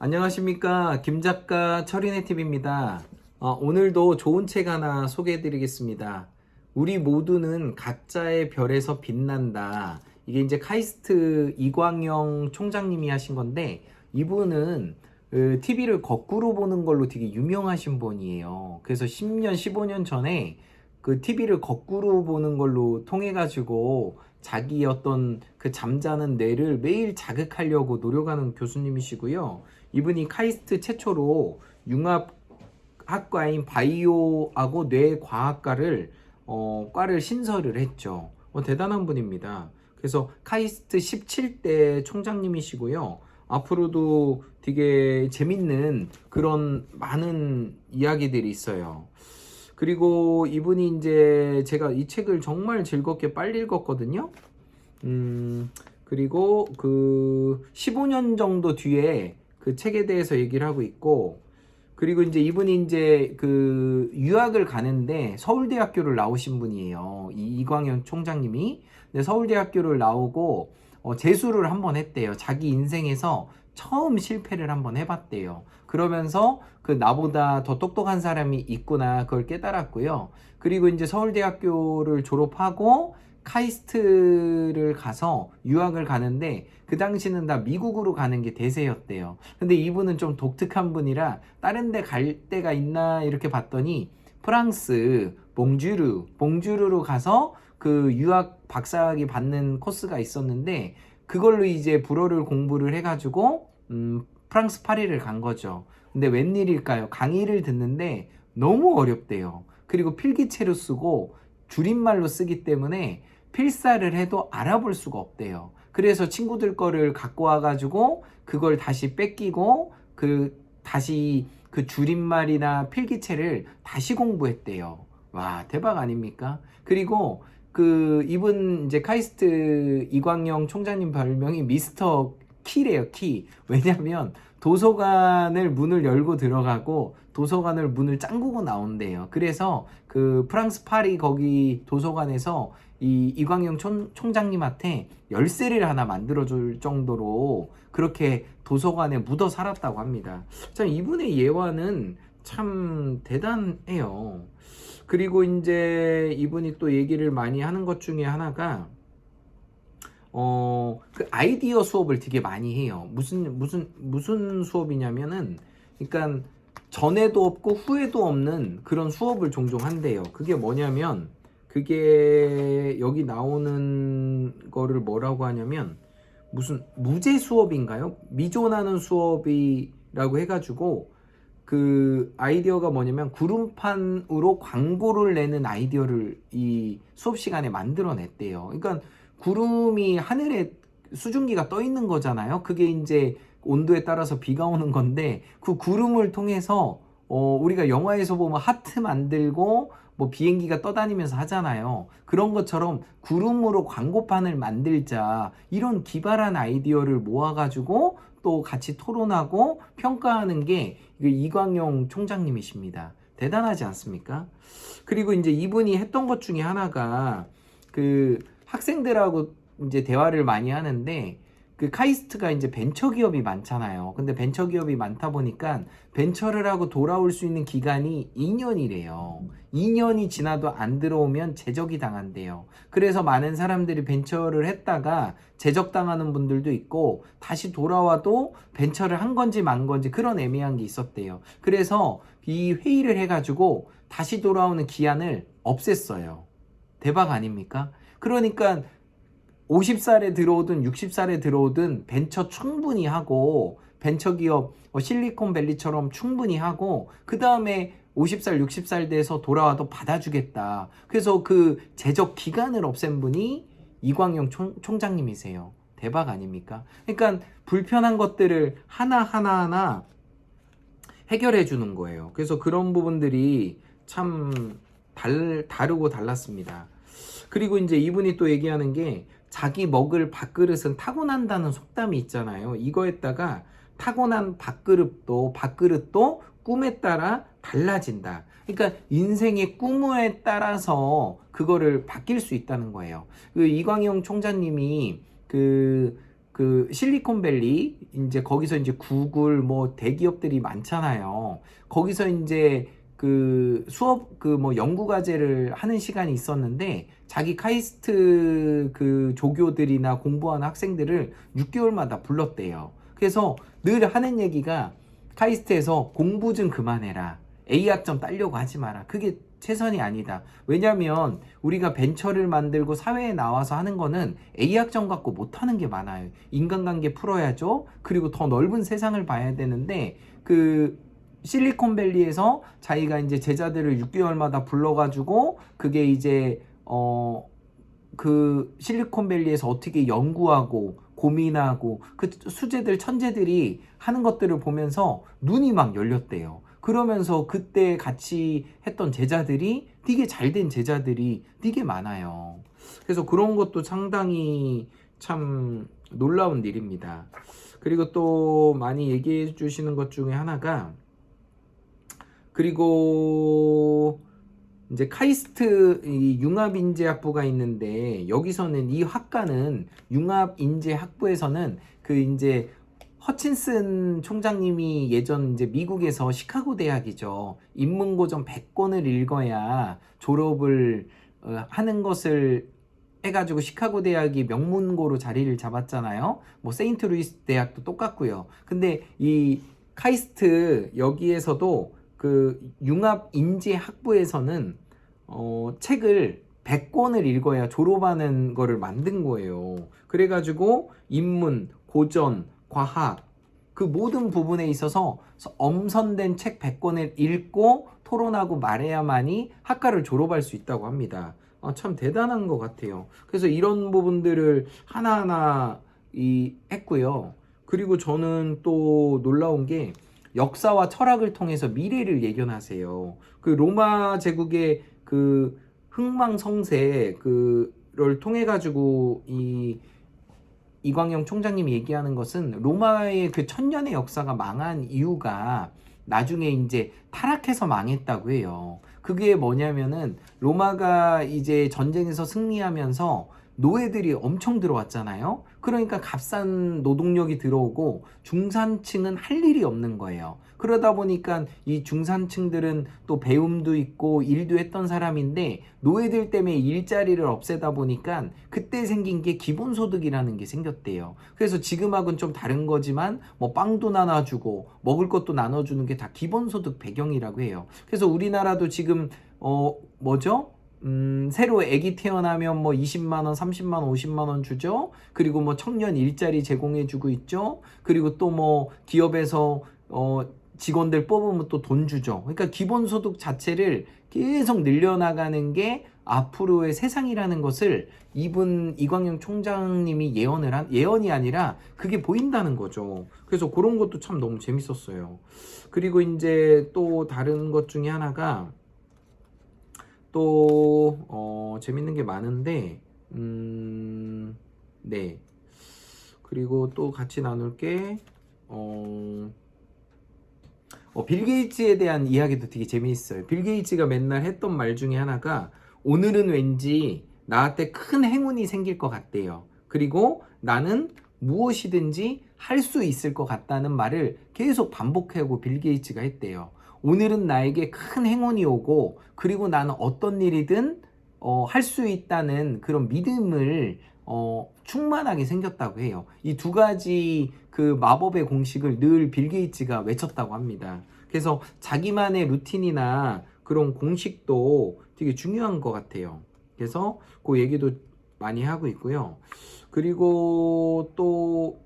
안녕하십니까, 김작가 철인의TV입니다. 오늘도 좋은 책 하나 소개해 드리겠습니다. 우리 모두는 각자의 별에서 빛난다. 이게 이제 카이스트 이광영 총장님이 하신 건데, 이분은 TV를 거꾸로 보는 걸로 되게 유명하신 분이에요. 그래서 10년 15년 전에 그 TV를 거꾸로 보는 걸로 통해 가지고 자기 어떤 그 잠자는 뇌를 매일 자극하려고 노력하는 교수님이시고요. 이분이 카이스트 최초로 융합학과인 바이오하고 뇌과학과를 과를 신설을 했죠. 대단한 분입니다. 그래서 카이스트 17대 총장님이시고요. 앞으로도 되게 재밌는 그런 많은 이야기들이 있어요. 그리고 이분이 이제 제가 이 책을 정말 즐겁게 빨리 읽었거든요. 그리고 그 15년 정도 뒤에 그 책에 대해서 얘기를 하고 있고, 그리고 이제 이분이 이제 그 유학을 가는데 서울대학교를 나오신 분이에요. 이광현 총장님이. 근데 서울대학교를 나오고 재수를 한번 했대요. 자기 인생에서 처음 실패를 한번 해봤대요. 그러면서 그 나보다 더 똑똑한 사람이 있구나, 그걸 깨달았고요. 그리고 이제 서울대학교를 졸업하고 카이스트를 가서 유학을 가는데, 그 당시는 다 미국으로 가는 게 대세였대요. 근데 이분은 좀 독특한 분이라 다른 데 갈 데가 있나 이렇게 봤더니 프랑스 봉주르로 가서 그 유학 박사학위 받는 코스가 있었는데, 그걸로 이제 불어를 공부를 해가지고 프랑스 파리를 간 거죠. 근데 웬일일까요? 강의를 듣는데 너무 어렵대요. 그리고 필기체로 쓰고 줄임말로 쓰기 때문에 필사를 해도 알아볼 수가 없대요. 그래서 친구들 거를 갖고 와가지고 그걸 다시 뺏기고 다시 그 줄임말이나 필기체를 다시 공부했대요. 와, 대박 아닙니까? 그리고 이분 이제 카이스트 이광영 총장님 별명이 미스터 키래요, 키. 왜냐면 도서관을 문을 열고 들어가고 도서관을 문을 짱구고 나온대요. 그래서 그 프랑스 파리 거기 도서관에서 이광영 총장님한테 열쇠를 하나 만들어줄 정도로 그렇게 도서관에 묻어 살았다고 합니다. 참 이분의 예화는 참 대단해요. 그리고 이제 이분이 또 얘기를 많이 하는 것 중에 하나가 그 아이디어 수업을 되게 많이 해요. 무슨 수업이냐면은, 그러니까 전에도 없고 후에도 없는 그런 수업을 종종 한대요. 그게 뭐냐면, 그게 여기 나오는 거를 뭐라고 하냐면, 무슨 무제 수업인가요? 미존하는 수업이라고 해가지고, 그 아이디어가 뭐냐면 구름판으로 광고를 내는 아이디어를 이 수업 시간에 만들어냈대요. 그러니까 구름이 하늘에 수증기가 떠 있는 거잖아요. 그게 이제 온도에 따라서 비가 오는 건데, 그 구름을 통해서 우리가 영화에서 보면 하트 만들고 뭐 비행기가 떠다니면서 하잖아요. 그런 것처럼 구름으로 광고판을 만들자, 이런 기발한 아이디어를 모아가지고 또 같이 토론하고 평가하는 게 이광영 총장님이십니다. 대단하지 않습니까? 그리고 이제 이분이 했던 것 중에 하나가 그 학생들하고 이제 대화를 많이 하는데, 그 카이스트가 이제 벤처기업이 많잖아요. 근데 벤처기업이 많다 보니까 벤처를 하고 돌아올 수 있는 기간이 2년이래요. 2년이 지나도 안 들어오면 제적이 당한대요. 그래서 많은 사람들이 벤처를 했다가 제적당하는 분들도 있고, 다시 돌아와도 벤처를 한 건지 만 건지 그런 애매한 게 있었대요. 그래서 이 회의를 해가지고 다시 돌아오는 기한을 없앴어요. 대박 아닙니까? 그러니까 50살에 들어오든 60살에 들어오든 벤처 충분히 하고, 벤처기업 실리콘밸리처럼 충분히 하고, 그 다음에 50살 60살 돼서 돌아와도 받아주겠다. 그래서 그 제적 기간을 없앤 분이 이광영 총장님이세요. 대박 아닙니까? 그러니까 불편한 것들을 하나하나 해결해 주는 거예요. 그래서 그런 부분들이 참 다르고 달랐습니다. 그리고 이제 이분이 또 얘기하는 게, 자기 먹을 밥그릇은 타고난다는 속담이 있잖아요. 이거에다가 타고난 밥그릇도 꿈에 따라 달라진다. 그러니까 인생의 꿈에 따라서 그거를 바뀔 수 있다는 거예요. 그 이광영 총장님이 그 그 실리콘밸리 이제 거기서 이제 구글 뭐 대기업들이 많잖아요. 거기서 이제 그 수업 그 뭐 연구 과제를 하는 시간이 있었는데 자기 카이스트 그 조교들이나 공부하는 학생들을 6개월마다 불렀대요. 그래서 늘 하는 얘기가 카이스트에서 공부 좀 그만해라. A학점 따려고 하지 마라. 그게 최선이 아니다. 왜냐면 우리가 벤처를 만들고 사회에 나와서 하는 거는 A학점 갖고 못하는 게 많아요. 인간관계 풀어야죠. 그리고 더 넓은 세상을 봐야 되는데 그 실리콘밸리에서 자기가 이제 제자들을 6개월마다 불러가지고 그게 이제 그 실리콘밸리에서 어떻게 연구하고 고민하고 그 수재들 천재들이 하는 것들을 보면서 눈이 막 열렸대요. 그러면서 그때 같이 했던 제자들이 되게 잘된 제자들이 되게 많아요. 그래서 그런 것도 상당히 참 놀라운 일입니다. 그리고 또 많이 얘기해 주시는 것 중에 하나가 그리고 이제 카이스트 이 융합인재학부가 있는데 여기서는 이 학과는 융합인재학부에서는 그 이제 허친슨 총장님이 예전 이제 미국에서 시카고 대학이죠. 인문고전 100권을 읽어야 졸업을 하는 것을 해가지고 시카고 대학이 명문고로 자리를 잡았잖아요. 뭐 세인트루이스 대학도 똑같고요. 근데 이 카이스트 여기에서도 그 융합인재학부에서는 책을 100권을 읽어야 졸업하는 거를 만든 거예요. 그래가지고 인문, 고전, 과학 그 모든 부분에 있어서 엄선된 책 100권을 읽고 토론하고 말해야만이 학과를 졸업할 수 있다고 합니다. 참 대단한 것 같아요. 그래서 이런 부분들을 하나하나 했고요. 그리고 저는 또 놀라운 게 역사와 철학을 통해서 미래를 예견하세요. 그 로마 제국의 그 흥망성쇠 그를 통해 가지고 이광영 총장님이 얘기하는 것은 로마의 그 1000년의 역사가 망한 이유가 나중에 이제 타락해서 망했다고 해요. 그게 뭐냐면은 로마가 이제 전쟁에서 승리하면서 노예들이 엄청 들어왔잖아요. 그러니까 값싼 노동력이 들어오고 중산층은 할 일이 없는 거예요. 그러다 보니까 이 중산층들은 또 배움도 있고 일도 했던 사람인데 노예들 때문에 일자리를 없애다 보니까 그때 생긴 게 기본소득이라는 게 생겼대요. 그래서 지금하고는 좀 다른 거지만 뭐 빵도 나눠주고 먹을 것도 나눠주는 게 다 기본소득 배경이라고 해요. 그래서 우리나라도 지금 뭐죠? 새로 아기 태어나면 뭐 20만 원, 30만 원, 50만 원 주죠. 그리고 뭐 청년 일자리 제공해 주고 있죠. 그리고 또 뭐 기업에서 직원들 뽑으면 또 돈 주죠. 그러니까 기본소득 자체를 계속 늘려나가는 게 앞으로의 세상이라는 것을 이광영 총장님이 예언이 아니라 그게 보인다는 거죠. 그래서 그런 것도 참 너무 재밌었어요. 그리고 이제 또 다른 것 중에 하나가 또 재밌는 게 많은데 네. 그리고 또 같이 나눌 게 빌 게이츠에 대한 이야기도 되게 재미있어요. 빌 게이츠가 맨날 했던 말 중에 하나가 오늘은 왠지 나한테 큰 행운이 생길 것 같대요. 그리고 나는 무엇이든지 할 수 있을 것 같다는 말을 계속 반복하고 빌 게이츠가 했대요. 오늘은 나에게 큰 행운이 오고 그리고 나는 어떤 일이든 할 수 있다는 그런 믿음을 충만하게 생겼다고 해요. 이 두 가지 그 마법의 공식을 늘 빌 게이츠가 외쳤다고 합니다. 그래서 자기만의 루틴이나 그런 공식도 되게 중요한 것 같아요. 그래서 그 얘기도 많이 하고 있고요. 그리고 또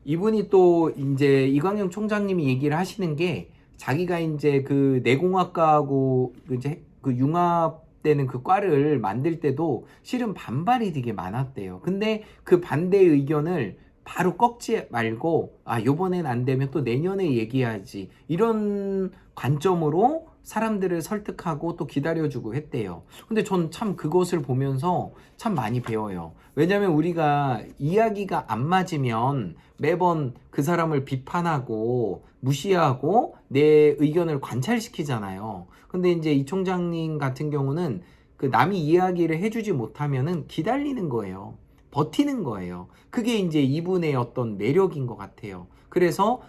이분이 또 이제 이광영 총장님이 얘기를 하시는 게 자기가 이제 그 내공학과하고 이제 그 융합되는 그 과를 만들 때도 실은 반발이 되게 많았대요. 근데 그 반대 의견을 바로 꺾지 말고 요번엔 안 되면 또 내년에 얘기하지 이런 관점으로 사람들을 설득하고 또 기다려주고 했대요. 근데 전 참 그것을 보면서 참 많이 배워요. 왜냐면 우리가 이야기가 안 맞으면 매번 그 사람을 비판하고 무시하고 내 의견을 관찰시키잖아요. 근데 이제 이 총장님 같은 경우는 그 남이 이야기를 해주지 못하면은 기다리는 거예요. 버티는 거예요. 그게 이제 이분의 어떤 매력인 것 같아요. 그래서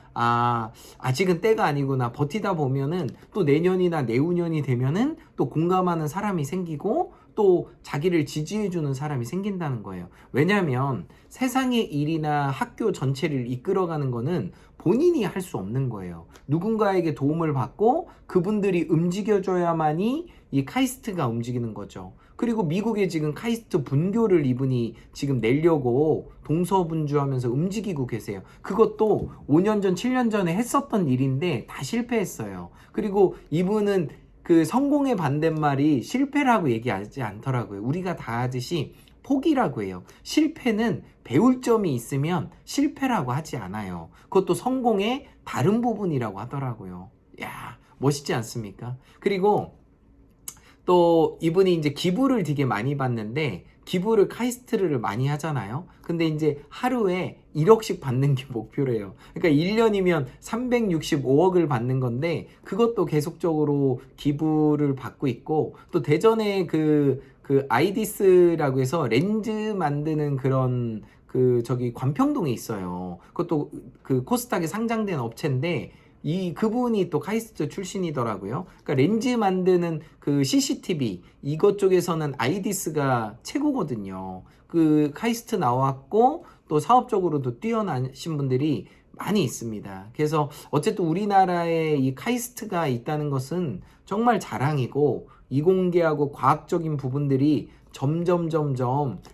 아직은 때가 아니구나, 버티다 보면은 또 내년이나 내후년이 되면은 또 공감하는 사람이 생기고 또 자기를 지지해주는 사람이 생긴다는 거예요. 왜냐하면 세상의 일이나 학교 전체를 이끌어가는 거는 본인이 할 수 없는 거예요. 누군가에게 도움을 받고 그분들이 움직여줘야만이 이 카이스트가 움직이는 거죠. 그리고 미국에 지금 카이스트 분교를 이분이 지금 내려고 동서분주하면서 움직이고 계세요. 그것도 5년 전, 7년 전에 했었던 일인데 다 실패했어요. 그리고 이분은 그 성공의 반대말이 실패라고 얘기하지 않더라고요. 우리가 다 하듯이 포기라고 해요. 실패는 배울 점이 있으면 실패라고 하지 않아요. 그것도 성공의 다른 부분이라고 하더라고요. 야, 멋있지 않습니까? 그리고 또 이분이 이제 기부를 되게 많이 받는데, 기부를 카이스트를 많이 하잖아요. 근데 이제 하루에 1억씩 받는 게 목표래요. 그러니까 1년이면 365억을 받는 건데 그것도 계속적으로 기부를 받고 있고, 또 대전에 그 아이디스라고 해서 렌즈 만드는 그런 저기 관평동에 있어요. 그것도 그 코스닥에 상장된 업체인데 그분이 또 카이스트 출신이더라고요. 그러니까 렌즈 만드는 그 CCTV 이것 쪽에서는 아이디스가 최고거든요. 그 카이스트 나왔고 또 사업적으로도 뛰어나신 분들이 많이 있습니다. 그래서 어쨌든 우리나라에 이 카이스트가 있다는 것은 정말 자랑이고, 이공계하고 과학적인 부분들이 점점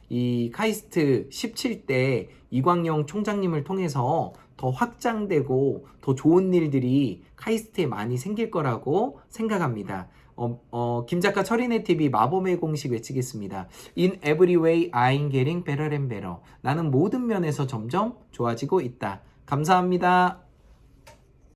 이 카이스트 17대 이광영 총장님을 통해서 더 확장되고 더 좋은 일들이 카이스트에 많이 생길 거라고 생각합니다. 김작가 철인의 TV 마법의 공식 외치겠습니다. In every way I'm getting better and better. 나는 모든 면에서 점점 좋아지고 있다. 감사합니다.